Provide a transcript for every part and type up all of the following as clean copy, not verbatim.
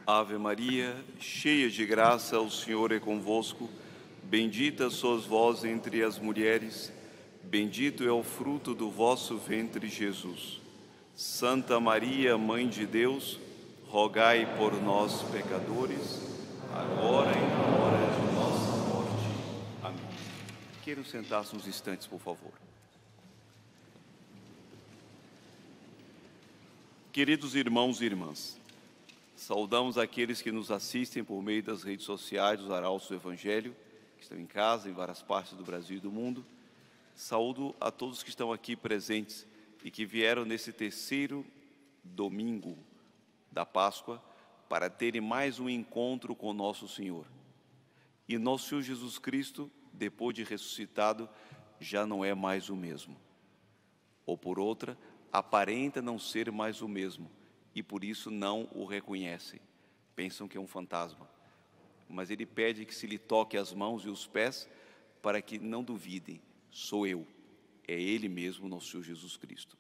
Ave Maria, cheia de graça, o Senhor é convosco. Bendita sois vós entre as mulheres, bendito é o fruto do vosso ventre, Jesus. Santa Maria, Mãe de Deus, rogai por nós, pecadores, agora e na hora de nossa morte. Amém. Queiram sentar-se uns instantes, por favor. Queridos irmãos e irmãs, saudamos aqueles que nos assistem por meio das redes sociais dos Arautos do Evangelho, que estão em casa, em várias partes do Brasil e do mundo. Saúdo a todos que estão aqui presentes e que vieram nesse terceiro domingo da Páscoa para terem mais um encontro com nosso Senhor. E nosso Senhor Jesus Cristo, depois de ressuscitado, já não é mais o mesmo. Ou por outra, aparenta não ser mais o mesmo e por isso não o reconhecem. Pensam que é um fantasma. Mas ele pede que se lhe toque as mãos e os pés para que não duvidem. Sou eu. É ele mesmo, nosso Senhor Jesus Cristo.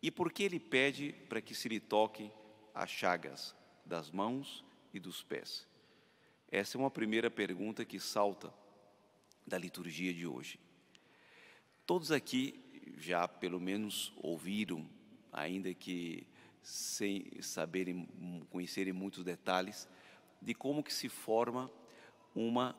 E por que ele pede para que se lhe toquem as chagas das mãos e dos pés? Essa é uma primeira pergunta que salta da liturgia de hoje. Todos aqui já pelo menos ouviram, ainda que sem saberem, conhecerem muitos detalhes, de como que se forma uma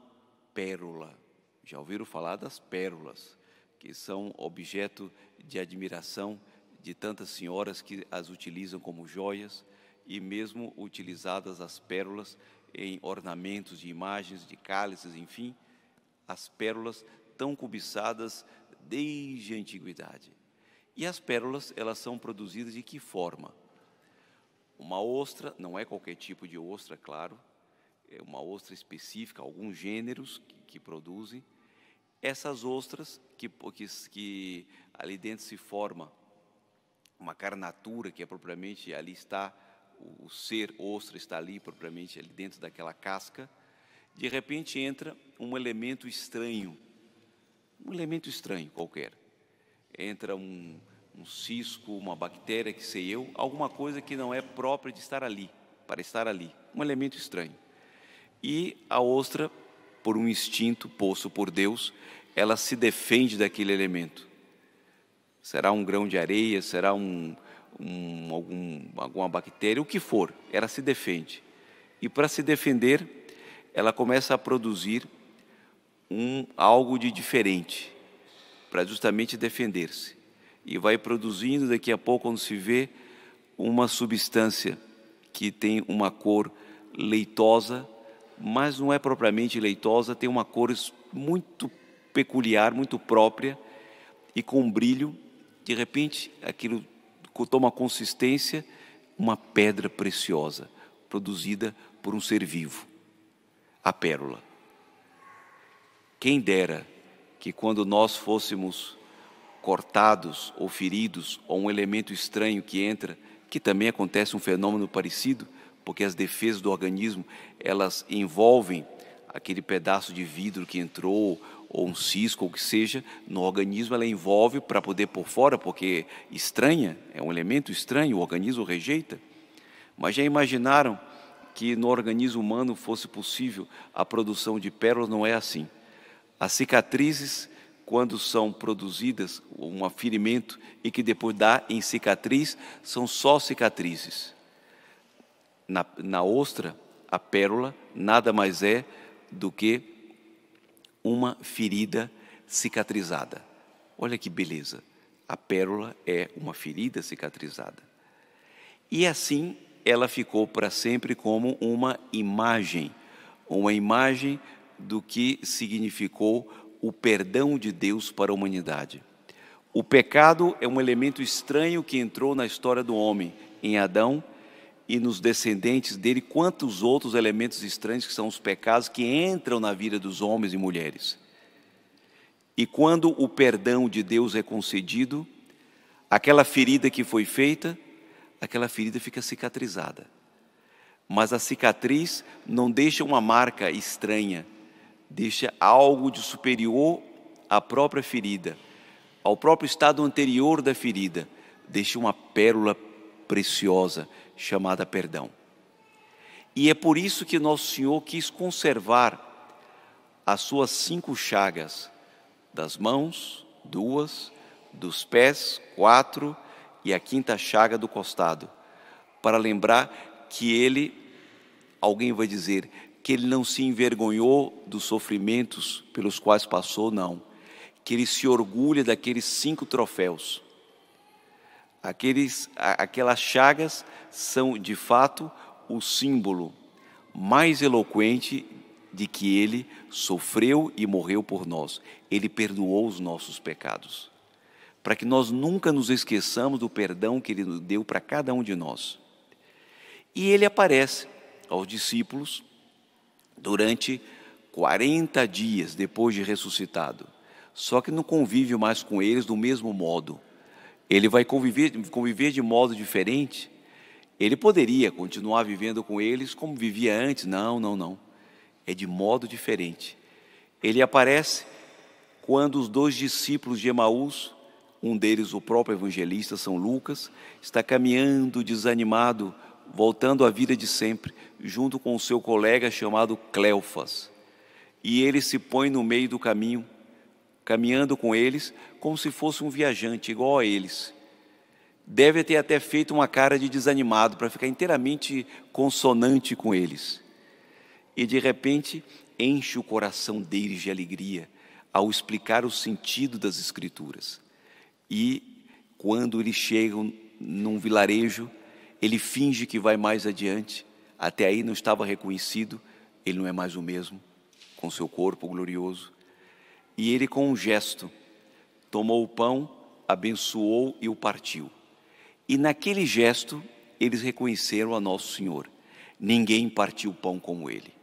pérola. Já ouviram falar das pérolas, que são objeto de admiração de tantas senhoras que as utilizam como joias e mesmo utilizadas as pérolas em ornamentos de imagens, de cálices, enfim, as pérolas tão cobiçadas desde a antiguidade. E as pérolas, elas são produzidas de que forma? Uma ostra, não é qualquer tipo de ostra, claro, é uma ostra específica, alguns gêneros que produzem. Essas ostras, que ali dentro se forma uma carnatura, que é propriamente, ali está, o ser ostra está ali, propriamente ali dentro daquela casca, de repente entra um elemento estranho qualquer. Entra um cisco, uma bactéria, que sei eu, alguma coisa que não é própria de estar ali, para estar ali, um elemento estranho. E a ostra, por um instinto posto por Deus, ela se defende daquele elemento. Será um grão de areia, será alguma bactéria, o que for, ela se defende. E para se defender, ela começa a produzir algo de diferente, para justamente defender-se. E vai produzindo, daqui a pouco, quando se vê, uma substância que tem uma cor leitosa, mas não é propriamente leitosa, tem uma cor muito peculiar, muito própria, e com brilho. De repente, aquilo toma consistência, uma pedra preciosa, produzida por um ser vivo, a pérola. Quem dera que quando nós fôssemos cortados ou feridos, ou um elemento estranho que entra, que também acontece um fenômeno parecido, porque as defesas do organismo, elas envolvem aquele pedaço de vidro que entrou, ou um cisco, ou o que seja, no organismo ela envolve para poder pôr fora, porque estranha, é um elemento estranho, o organismo rejeita. Mas já imaginaram que no organismo humano fosse possível a produção de pérolas? Não é assim. As cicatrizes, quando são produzidas, um ferimento e que depois dá em cicatriz, são só cicatrizes. Na ostra, a pérola nada mais é do que uma ferida cicatrizada. Olha que beleza, a pérola é uma ferida cicatrizada. E assim ela ficou para sempre como uma imagem do que significou o perdão de Deus para a humanidade. O pecado é um elemento estranho que entrou na história do homem, em Adão e nos descendentes dele, quantos outros elementos estranhos que são os pecados que entram na vida dos homens e mulheres. E quando o perdão de Deus é concedido, aquela ferida que foi feita, aquela ferida fica cicatrizada. Mas a cicatriz não deixa uma marca estranha, deixa algo de superior à própria ferida, ao próprio estado anterior da ferida, deixa uma pérola preciosa chamada perdão. E é por isso que Nosso Senhor quis conservar as suas 5 chagas, das mãos, 2, dos pés, 4, e a 5ª chaga do costado, para lembrar que ele, alguém vai dizer, que ele não se envergonhou dos sofrimentos pelos quais passou, não. Que ele se orgulha daqueles 5 troféus. Aquelas chagas são, de fato, o símbolo mais eloquente de que ele sofreu e morreu por nós. Ele perdoou os nossos pecados, para que nós nunca nos esqueçamos do perdão que ele deu para cada um de nós. E ele aparece aos discípulos durante 40 dias depois de ressuscitado, só que não convive mais com eles do mesmo modo. Ele vai conviver de modo diferente. Ele poderia continuar vivendo com eles como vivia antes. Não. É de modo diferente. Ele aparece quando os 2 discípulos de Emaús, um deles o próprio evangelista São Lucas, está caminhando desanimado, voltando à vida de sempre, junto com o seu colega chamado Cleofas. E ele se põe no meio do caminho, caminhando com eles como se fosse um viajante, igual a eles. Deve ter até feito uma cara de desanimado para ficar inteiramente consonante com eles. E de repente enche o coração deles de alegria ao explicar o sentido das Escrituras. E quando eles chegam num vilarejo, ele finge que vai mais adiante. Até aí não estava reconhecido, ele não é mais o mesmo, com seu corpo glorioso. E ele, com um gesto, tomou o pão, abençoou e o partiu. E naquele gesto, eles reconheceram a Nosso Senhor. Ninguém partiu o pão como ele.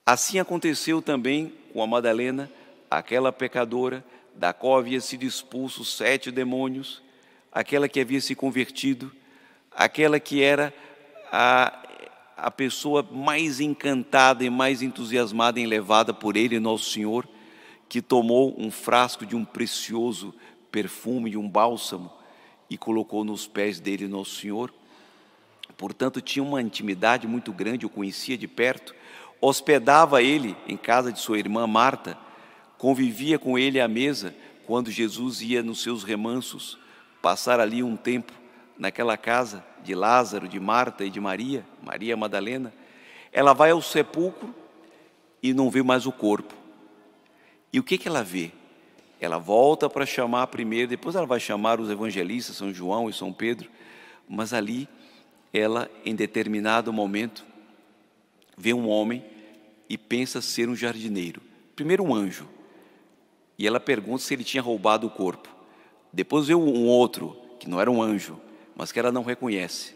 Assim aconteceu também com a Madalena, aquela pecadora, da qual havia sido expulsos 7 demônios, aquela que havia se convertido, aquela que era a pessoa mais encantada e mais entusiasmada em levada por ele, Nosso Senhor, que tomou um frasco de um precioso perfume, de um bálsamo, e colocou nos pés dele, Nosso Senhor. Portanto, tinha uma intimidade muito grande, o conhecia de perto, hospedava ele em casa de sua irmã Marta, convivia com ele à mesa quando Jesus ia nos seus remansos, passar ali um tempo naquela casa de Lázaro, de Marta e de Maria, Maria Madalena. Ela vai ao sepulcro e não vê mais o corpo. E o que ela vê? Ela volta para chamar primeiro, depois ela vai chamar os evangelistas, São João e São Pedro, mas ali ela, em determinado momento, vê um homem e pensa ser um jardineiro. Primeiro um anjo, e ela pergunta se ele tinha roubado o corpo. Depois vê um outro, que não era um anjo, mas que ela não reconhece.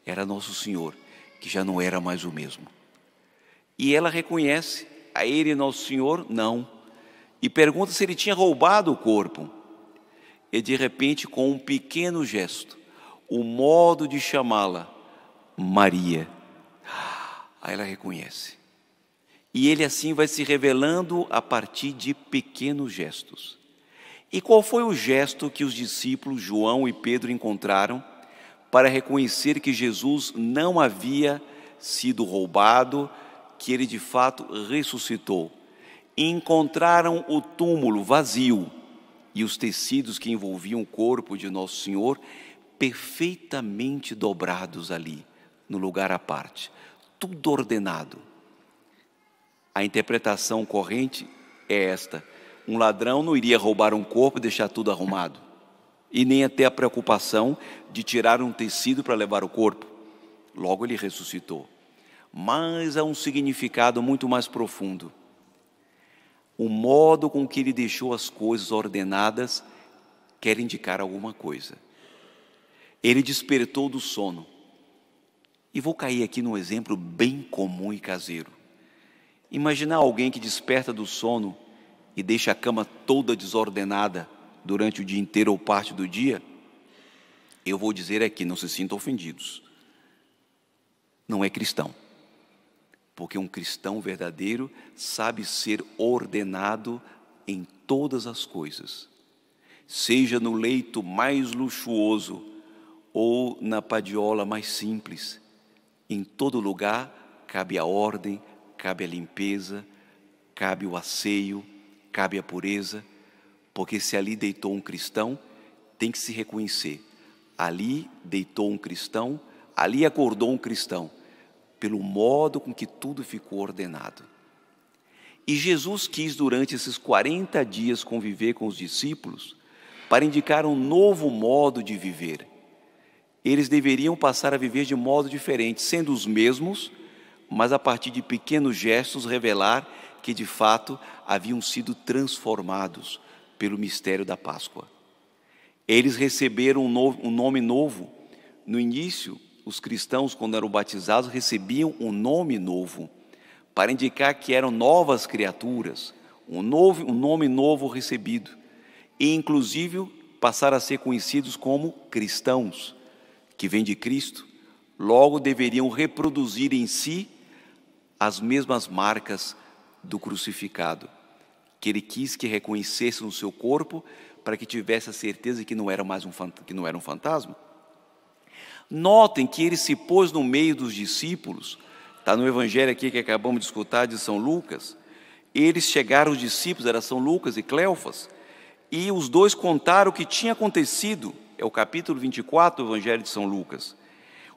Era Nosso Senhor, que já não era mais o mesmo. E ela reconhece a ele, Nosso Senhor, não. E pergunta se ele tinha roubado o corpo. E de repente, com um pequeno gesto, o modo de chamá-la, Maria, aí ela reconhece. E ele assim vai se revelando a partir de pequenos gestos. E qual foi o gesto que os discípulos João e Pedro encontraram para reconhecer que Jesus não havia sido roubado, que ele de fato ressuscitou? E encontraram o túmulo vazio e os tecidos que envolviam o corpo de Nosso Senhor perfeitamente dobrados ali, no lugar à parte, tudo ordenado. A interpretação corrente é esta: um ladrão não iria roubar um corpo e deixar tudo arrumado, e nem até a preocupação de tirar um tecido para levar o corpo. Logo ele ressuscitou. Mas há um significado muito mais profundo. O modo com que ele deixou as coisas ordenadas quer indicar alguma coisa. Ele despertou do sono. E vou cair aqui num exemplo bem comum e caseiro. Imaginar alguém que desperta do sono e deixa a cama toda desordenada durante o dia inteiro ou parte do dia. Eu vou dizer aqui, não se sintam ofendidos. Não é cristão. Porque um cristão verdadeiro sabe ser ordenado em todas as coisas. Seja no leito mais luxuoso ou na padiola mais simples. Em todo lugar cabe a ordem, cabe a limpeza, cabe o asseio, cabe a pureza, porque se ali deitou um cristão, tem que se reconhecer. Ali deitou um cristão, ali acordou um cristão, pelo modo com que tudo ficou ordenado. E Jesus quis, durante esses 40 dias, conviver com os discípulos para indicar um novo modo de viver. Eles deveriam passar a viver de modo diferente, sendo os mesmos, mas a partir de pequenos gestos revelar que de fato haviam sido transformados pelo mistério da Páscoa. Eles receberam um nome novo. No início, os cristãos, quando eram batizados, recebiam um nome novo, para indicar que eram novas criaturas, um nome novo recebido. E, inclusive, passaram a ser conhecidos como cristãos, que vêm de Cristo. Logo, deveriam reproduzir em si as mesmas marcas do crucificado, que ele quis que reconhecesse no seu corpo, para que tivesse a certeza que não era um fantasma. Notem que ele se pôs no meio dos discípulos. Está no evangelho aqui que acabamos de escutar de São Lucas. Eles chegaram, os discípulos, eram São Lucas e Cleofas, e os dois contaram o que tinha acontecido. É o capítulo 24 do evangelho de São Lucas.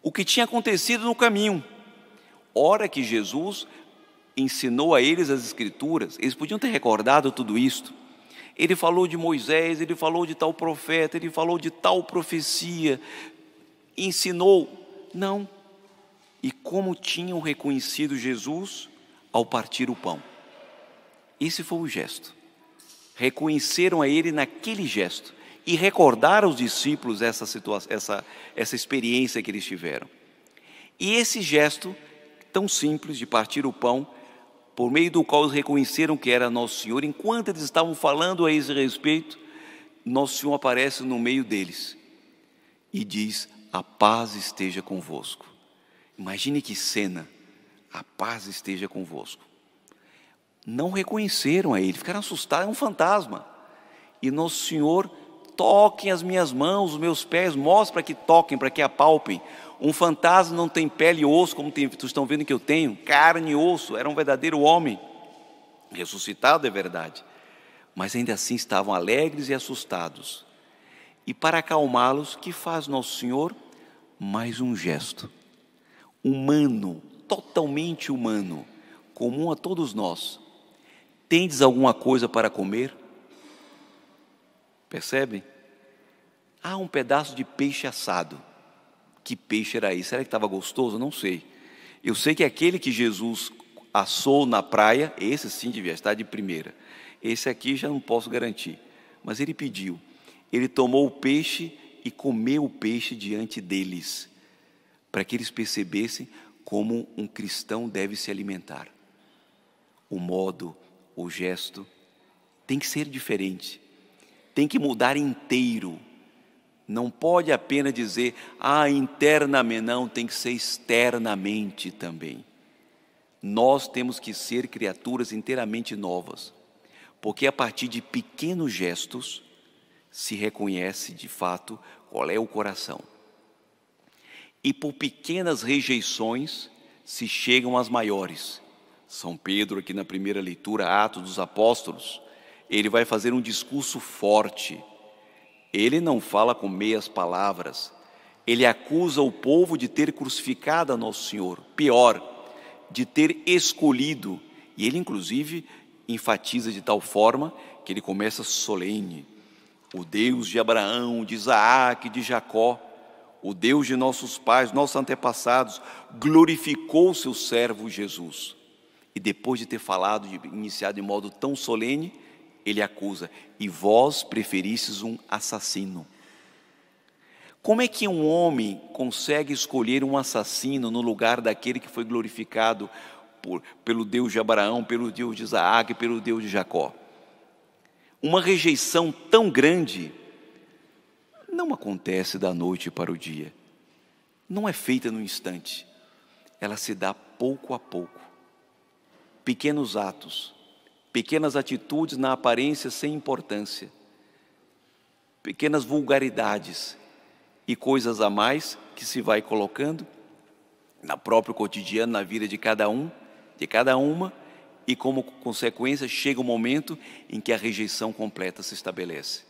O que tinha acontecido no caminho. Hora que Jesus ensinou a eles as Escrituras, eles podiam ter recordado tudo isto. Ele falou de Moisés, ele falou de tal profeta, ele falou de tal profecia, ensinou. Não. E como tinham reconhecido Jesus ao partir o pão. Esse foi o gesto. Reconheceram a ele naquele gesto e recordaram aos discípulos essa experiência que eles tiveram. E esse gesto tão simples de partir o pão, por meio do qual eles reconheceram que era Nosso Senhor, enquanto eles estavam falando a esse respeito, Nosso Senhor aparece no meio deles e diz: a paz esteja convosco. Imagine que cena, a paz esteja convosco. Não reconheceram a ele, ficaram assustados, é um fantasma. E Nosso Senhor: toquem as minhas mãos, os meus pés, mostra para que toquem, para que apalpem. Um fantasma não tem pele e osso, como vocês estão vendo que eu tenho, carne e osso. Era um verdadeiro homem, ressuscitado é verdade, mas ainda assim estavam alegres e assustados. E para acalmá-los, que faz Nosso Senhor? Mais um gesto, humano, totalmente humano, comum a todos nós. Tendes alguma coisa para comer? Percebem? Ah, um pedaço de peixe assado. Que peixe era esse? Será que estava gostoso? Não sei. Eu sei que aquele que Jesus assou na praia, esse sim devia estar de primeira. Esse aqui já não posso garantir. Mas ele pediu. Ele tomou o peixe e comeu o peixe diante deles, para que eles percebessem como um cristão deve se alimentar. O modo, o gesto, tem que ser diferente. Tem que mudar inteiro. Não pode apenas dizer, internamente, não, tem que ser externamente também. Nós temos que ser criaturas inteiramente novas, porque a partir de pequenos gestos se reconhece de fato qual é o coração. E por pequenas rejeições se chegam às maiores. São Pedro, aqui na primeira leitura, Atos dos Apóstolos, ele vai fazer um discurso forte. Ele não fala com meias palavras. Ele acusa o povo de ter crucificado a Nosso Senhor. Pior, de ter escolhido. E ele, inclusive, enfatiza de tal forma que ele começa solene. O Deus de Abraão, de Isaac, de Jacó, o Deus de nossos pais, nossos antepassados, glorificou o seu servo Jesus. E depois de ter falado, iniciado de modo tão solene, ele acusa: e vós preferistes um assassino. Como é que um homem consegue escolher um assassino no lugar daquele que foi glorificado pelo Deus de Abraão, pelo Deus de Isaac, pelo Deus de Jacó? Uma rejeição tão grande não acontece da noite para o dia. Não é feita num instante. Ela se dá pouco a pouco. Pequenos atos, pequenas atitudes na aparência sem importância, pequenas vulgaridades e coisas a mais que se vai colocando, no próprio cotidiano, na vida de cada um, de cada uma, e como consequência chega o momento em que a rejeição completa se estabelece.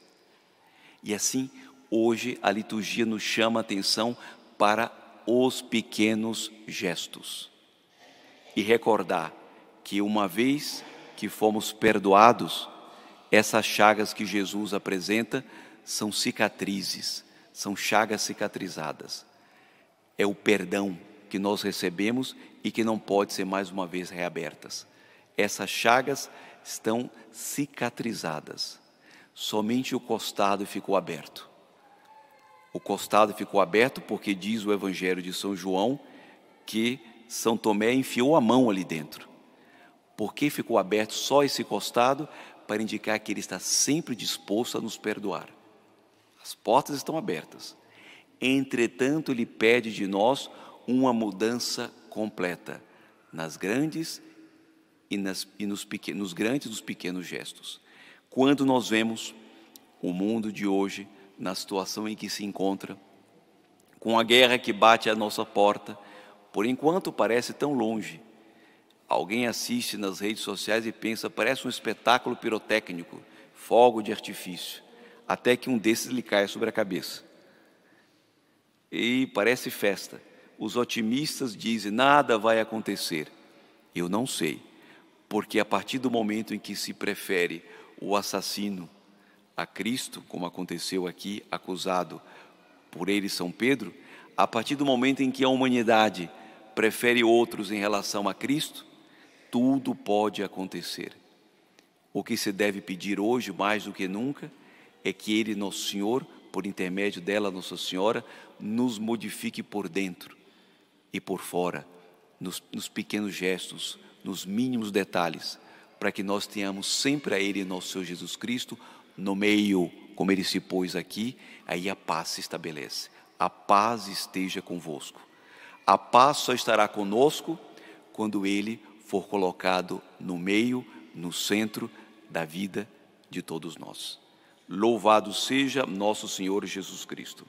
E assim, hoje a liturgia nos chama a atenção para os pequenos gestos. E recordar que uma vez que fomos perdoados, essas chagas que Jesus apresenta são cicatrizes, são chagas cicatrizadas. É o perdão que nós recebemos e que não pode ser mais uma vez reabertas. Essas chagas estão cicatrizadas. Somente o costado ficou aberto. O costado ficou aberto porque diz o Evangelho de São João que São Tomé enfiou a mão ali dentro. Por que ficou aberto só esse costado? Para indicar que ele está sempre disposto a nos perdoar. As portas estão abertas. Entretanto, ele pede de nós uma mudança completa nas grandes nos grandes e nos pequenos gestos. Quando nós vemos o mundo de hoje na situação em que se encontra, com a guerra que bate à nossa porta, por enquanto parece tão longe. Alguém assiste nas redes sociais e pensa, parece um espetáculo pirotécnico, fogo de artifício, até que um desses lhe cai sobre a cabeça. E parece festa. Os otimistas dizem, nada vai acontecer. Eu não sei, porque a partir do momento em que se prefere o assassino a Cristo, como aconteceu aqui, acusado por ele São Pedro, a partir do momento em que a humanidade prefere outros em relação a Cristo, tudo pode acontecer. O que se deve pedir hoje, mais do que nunca, é que Ele, Nosso Senhor, por intermédio dela, Nossa Senhora, nos modifique por dentro e por fora, nos pequenos gestos, nos mínimos detalhes, para que nós tenhamos sempre a Ele, Nosso Senhor Jesus Cristo, no meio, como Ele se pôs aqui, aí a paz se estabelece. A paz esteja convosco. A paz só estará conosco quando Ele for colocado no meio, no centro da vida de todos nós. Louvado seja nosso Senhor Jesus Cristo.